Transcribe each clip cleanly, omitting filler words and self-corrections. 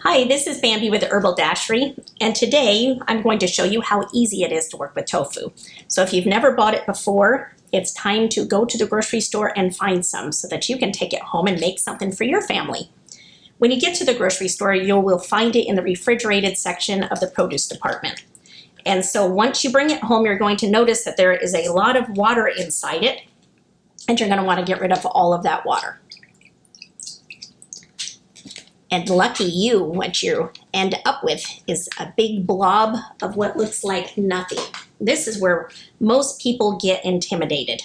Hi, this is Bambi with Herbaldashery, and today I'm going to show you how easy it is to work with tofu. So if you've never bought it before, it's time to go to the grocery store and find some so that you can take it home and make something for your family. When you get to the grocery store, you will find it in the refrigerated section of the produce department. And so once you bring it home, you're going to notice that there is a lot of water inside it, and you're going to want to get rid of all of that water. And lucky you, what you end up with is a big blob of what looks like nothing. This is where most people get intimidated.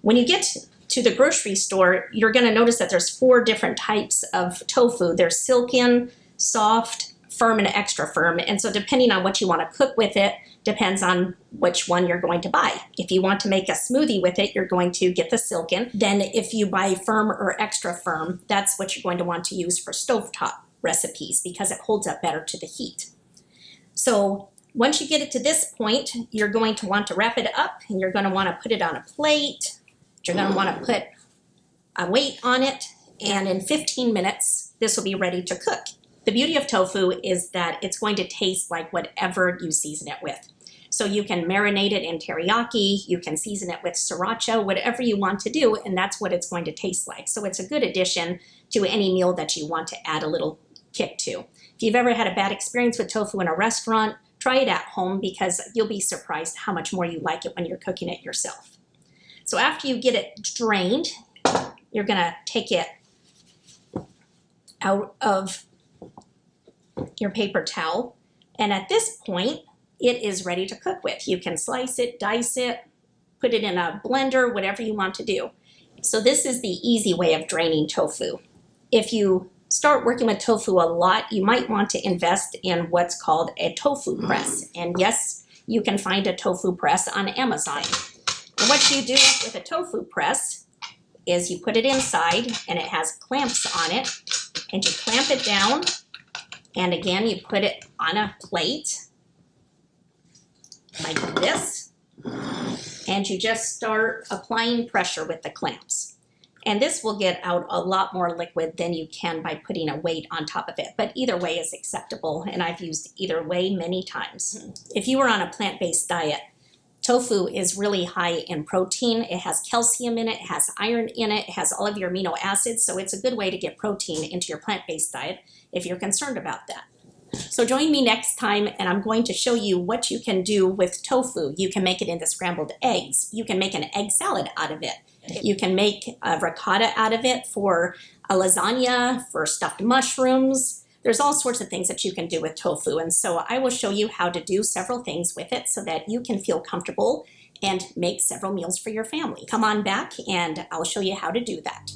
When you get to the grocery store, you're going to notice that there's 4 different types of tofu. There's silken, soft, firm, and extra firm. And so depending on what you want to cook with it, depends on which one you're going to buy. If you want to make a smoothie with it, you're going to get the silken. Then if you buy firm or extra firm, that's what you're going to want to use for stovetop recipes because it holds up better to the heat. So once you get it to this point, you're going to want to wrap it up and you're going to want to put it on a plate. You're going to want to put a weight on it, and in 15 minutes, this will be ready to cook. The beauty of tofu is that it's going to taste like whatever you season it with. So you can marinate it in teriyaki, you can season it with sriracha, whatever you want to do, and that's what it's going to taste like. So it's a good addition to any meal that you want to add a little kick to. If you've ever had a bad experience with tofu in a restaurant, try it at home because you'll be surprised how much more you like it when you're cooking it yourself. So after you get it drained, you're gonna take it out of your paper towel, and at this point it is ready to cook with. You can slice it, dice it, put it in a blender, whatever you want to do. So this is the easy way of draining tofu. If you start working with tofu a lot, you might want to invest in what's called a tofu press. And yes, you can find a tofu press on Amazon. And what you do with a tofu press is you put it inside and it has clamps on it, and you clamp it down. And again, you put it on a plate like this, and you just start applying pressure with the clamps. And this will get out a lot more liquid than you can by putting a weight on top of it. But either way is acceptable, and I've used either way many times. If you were on a plant-based diet, tofu is really high in protein. It has calcium in it, it has iron in it, it has all of your amino acids, so it's a good way to get protein into your plant-based diet if you're concerned about that. So join me next time, and I'm going to show you what you can do with tofu. You can make it into scrambled eggs. You can make an egg salad out of it. You can make a ricotta out of it for a lasagna, for stuffed mushrooms. There's all sorts of things that you can do with tofu, and so I will show you how to do several things with it so that you can feel comfortable and make several meals for your family. Come on back and I'll show you how to do that.